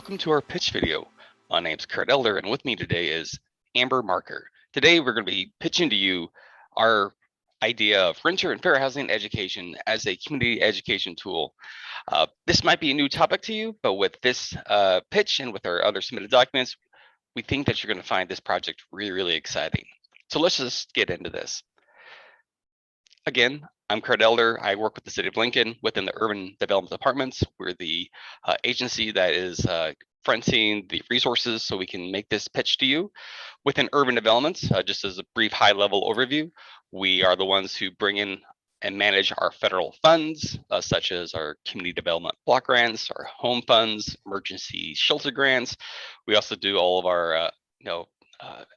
Welcome to our pitch video. My name's Kurt Elder, and with me today is Amber Marker. Today we're going to be pitching to you our idea of renter and fair housing education as a community education tool. This might be a new topic to you, but with this pitch and with our other submitted documents, we think that you're going to find this project really, really exciting. So let's just get into this. Again, I'm Kurt Elder. I work with the City of Lincoln within the Urban Development Departments. We're the agency that is fronting the resources so we can make this pitch to you. Within urban developments, just as a brief high-level overview, we are the ones who bring in and manage our federal funds, such as our community development block grants, our home funds, emergency shelter grants. We also do all of our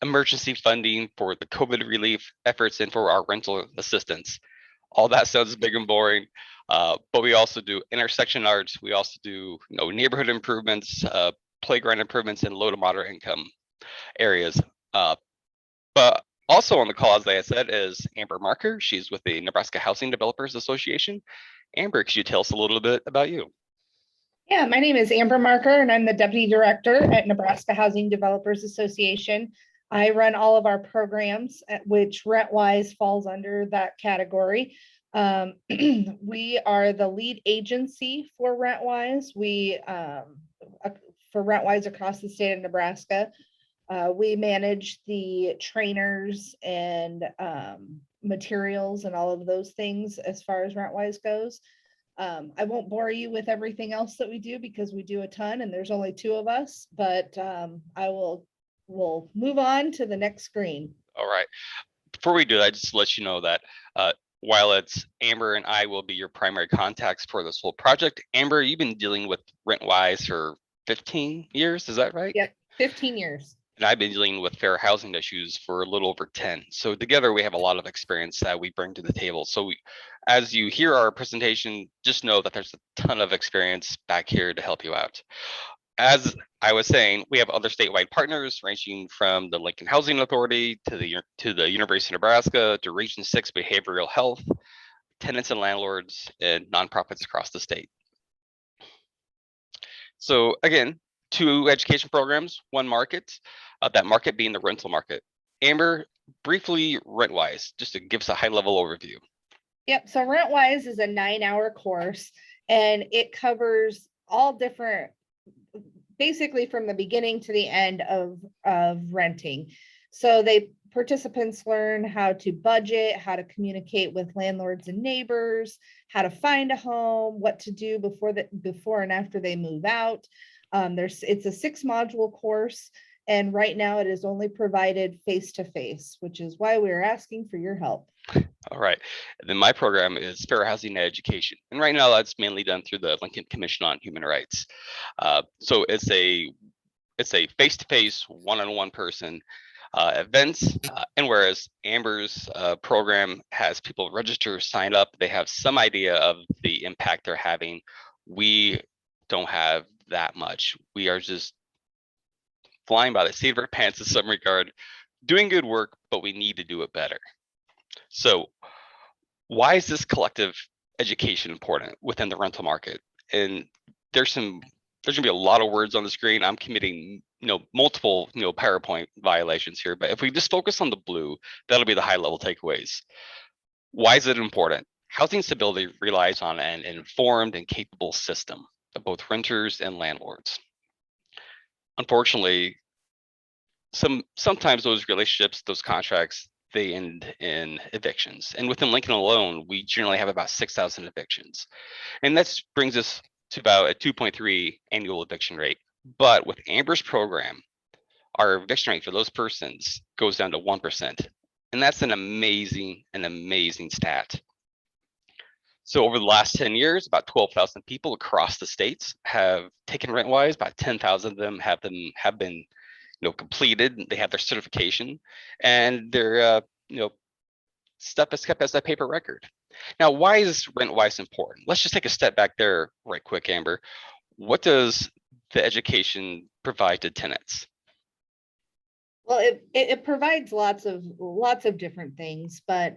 emergency funding for the COVID relief efforts and for our rental assistance. All that sounds big and boring, but we also do intersection arts. We also do neighborhood improvements, playground improvements in low to moderate income areas. But also on the call, as I said, is Amber Marker. She's with the Nebraska Housing Developers Association. Amber, could you tell us a little bit about you? Yeah, my name is Amber Marker, and I'm the Deputy Director at Nebraska Housing Developers Association. I run all of our programs, which RentWise falls under that category. We are the lead agency for RentWise. For RentWise across the state of Nebraska. We manage the trainers and materials and all of those things as far as RentWise goes. I won't bore you with everything else that we do because we do a ton and there's only two of us, but we'll move on to the next screen. All right. Before we do that, just to let you know that while it's Amber and I will be your primary contacts for this whole project, Amber, you've been dealing with RentWise for 15 years, is that right? Yep, 15 years. And I've been dealing with fair housing issues for a little over 10. So together we have a lot of experience that we bring to the table. So as you hear our presentation, just know that there's a ton of experience back here to help you out. As I was saying, we have other statewide partners ranging from the Lincoln Housing Authority to the University of Nebraska to Region 6 Behavioral Health, tenants and landlords, and nonprofits across the state. So again, two education programs, one market, that market being the rental market. Amber, briefly RentWise, just to give us a high-level overview. Yep, so RentWise is a 9-hour course, and it covers all different, basically from the beginning to the end of renting. So participants learn how to budget, how to communicate with landlords and neighbors, how to find a home, what to do before and after they move out. It's a 6-module course, and right now it is only provided face-to-face, which is why we're asking for your help. All right. And then my program is Fair Housing Education. And right now that's mainly done through the Lincoln Commission on Human Rights. So it's a face-to-face, one-on-one person events. And whereas Amber's program has people register, sign up, they have some idea of the impact they're having. We don't have that much. We are just flying by the seat of our pants in some regard, doing good work, but we need to do it better. So why is this collective education important within the rental market? And there's gonna be a lot of words on the screen. I'm committing multiple PowerPoint violations here, but if we just focus on the blue, that'll be the high level takeaways. Why is it important? Housing stability relies on an informed and capable system of both renters and landlords. Unfortunately, sometimes those relationships, those contracts, they end in evictions. And within Lincoln alone, we generally have about 6,000 evictions. And that brings us to about a 2.3 annual eviction rate. But with Amber's program, our eviction rate for those persons goes down to 1%. And that's an amazing stat. So over the last 10 years, about 12,000 people across the states have taken RentWise. About 10,000 of them have been completed. They have their certification, and they're step by step as that paper record. Now, why is RentWise important? Let's just take a step back there right quick, Amber. What does the education provide to tenants? Well, it provides lots of different things, but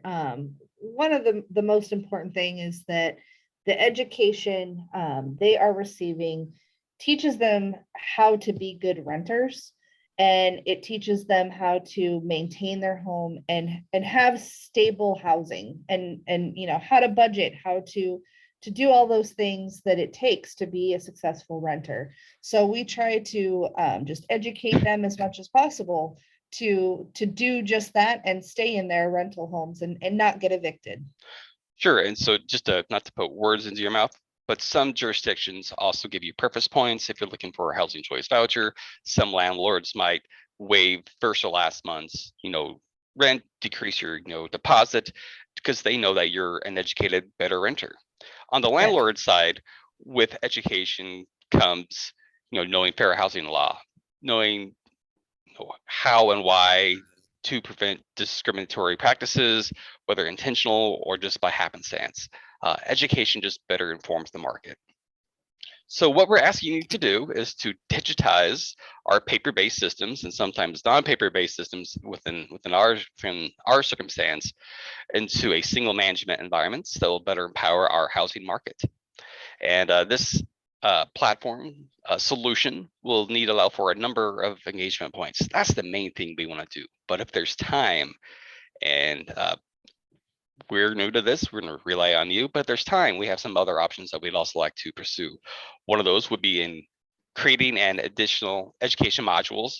one of the most important thing is that the education they are receiving teaches them how to be good renters, and it teaches them how to maintain their home and have stable housing, and how to budget, how to do all those things that it takes to be a successful renter. So we try to just educate them as much as possible to do just that and stay in their rental homes and not get evicted. Sure. And so just to, not to put words into your mouth, but some jurisdictions also give you preface points if you're looking for a housing choice voucher. Some landlords might waive first or last month's, rent, decrease your, deposit, because they know that you're an educated, better renter. On the landlord side, with education comes, knowing fair housing law, knowing how and why to prevent discriminatory practices, whether intentional or just by happenstance. Education just better informs the market. So what we're asking you to do is to digitize our paper-based systems and sometimes non-paper-based systems within our circumstance into a single management environment that will better empower our housing market. And this platform solution will need to allow for a number of engagement points. That's the main thing we want to do. But if there's time, and we're new to this, we're going to rely on you, but if there's time, we have some other options that we'd also like to pursue. One of those would be in creating an additional education modules,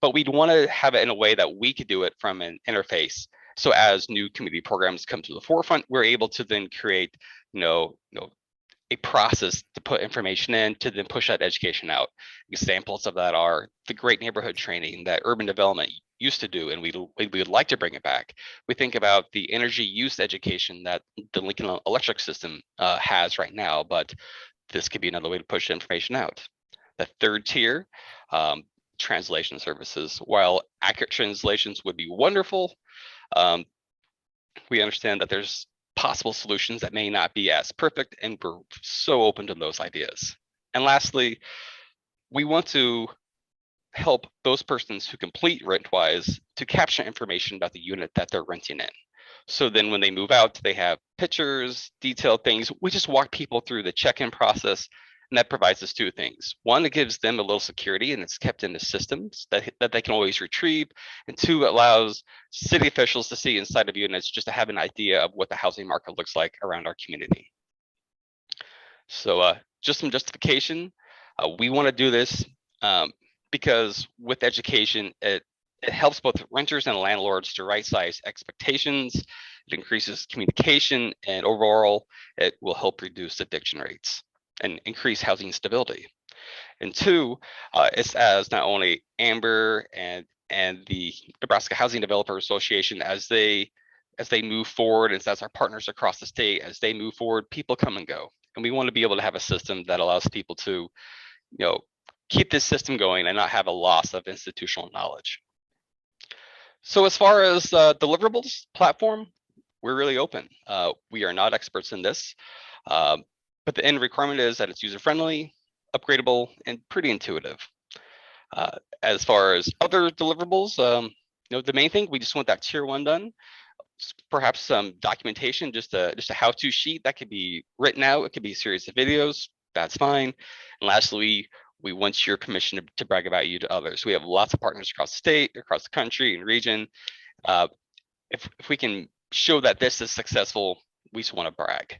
but we'd want to have it in a way that we could do it from an interface. So as new community programs come to the forefront, we're able to then create, a process to put information in to then push that education out. Examples of that are the great neighborhood training that urban development used to do, and we would like to bring it back. We think about the energy use education that the Lincoln electric system has right now, but this could be another way to push information out. The third tier, translation services. While accurate translations would be wonderful, we understand that there's possible solutions that may not be as perfect, and we're so open to those ideas. And lastly, we want to help those persons who complete RentWise to capture information about the unit that they're renting in. So then when they move out, they have pictures, detailed things. We just walk people through the check-in process, and that provides us two things. One, it gives them a little security, and it's kept in the systems that they can always retrieve. And two, it allows city officials to see inside of units just to have an idea of what the housing market looks like around our community. So just some justification. We want to do this because with education, it helps both renters and landlords to right-size expectations. It increases communication, and overall, it will help reduce eviction rates and increase housing stability. And two, it's as not only Amber and the Nebraska Housing Developer Association, as they move forward, and as our partners across the state, as they move forward, people come and go. And we want to be able to have a system that allows people to, keep this system going and not have a loss of institutional knowledge. So as far as deliverables platform, we're really open. We are not experts in this, but the end requirement is that it's user-friendly, upgradable, and pretty intuitive. As far as other deliverables, the main thing, we just want that tier 1 done. Perhaps some documentation, just a how-to sheet that could be written out. It could be a series of videos. That's fine. And lastly, we want your permission to brag about you to others. We have lots of partners across the state, across the country, and region. If we can show that this is successful, we just want to brag.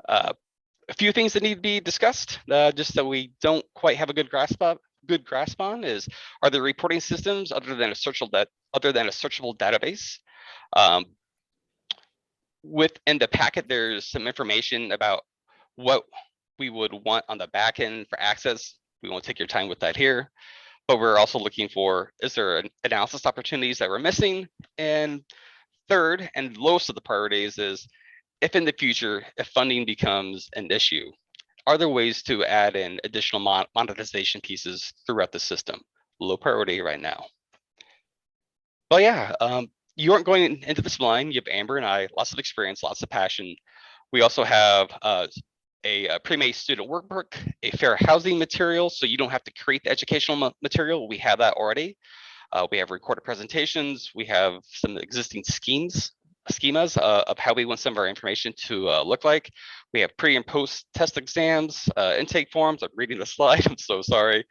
A few things that need to be discussed, just that we don't quite have a good grasp on, is, are there reporting systems other than a searchable database? Within the packet, there's some information about what we would want on the back end for access. We won't take your time with that here, but we're also looking for, is there analysis opportunities that we're missing? And third, and lowest of the priorities, is if in the future, if funding becomes an issue, are there ways to add in additional monetization pieces throughout the system? Low priority right now. But yeah, you aren't going into this blind. You have Amber and I, lots of experience, lots of passion. We also have a pre-made student workbook, a fair housing material, so you don't have to create the educational material. We have that already. We have recorded presentations. We have some existing schemes schemas of how we want some of our information to look like. We have pre and post test exams, intake forms. I'm reading the slide. I'm so sorry.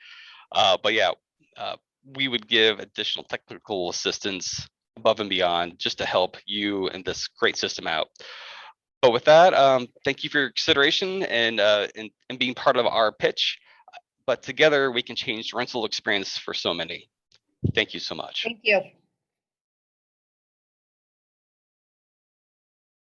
But yeah, we would give additional technical assistance above and beyond just to help you and this great system out. But with that, thank you for your consideration and being part of our pitch. But together we can change the rental experience for so many. Thank you so much. Thank you.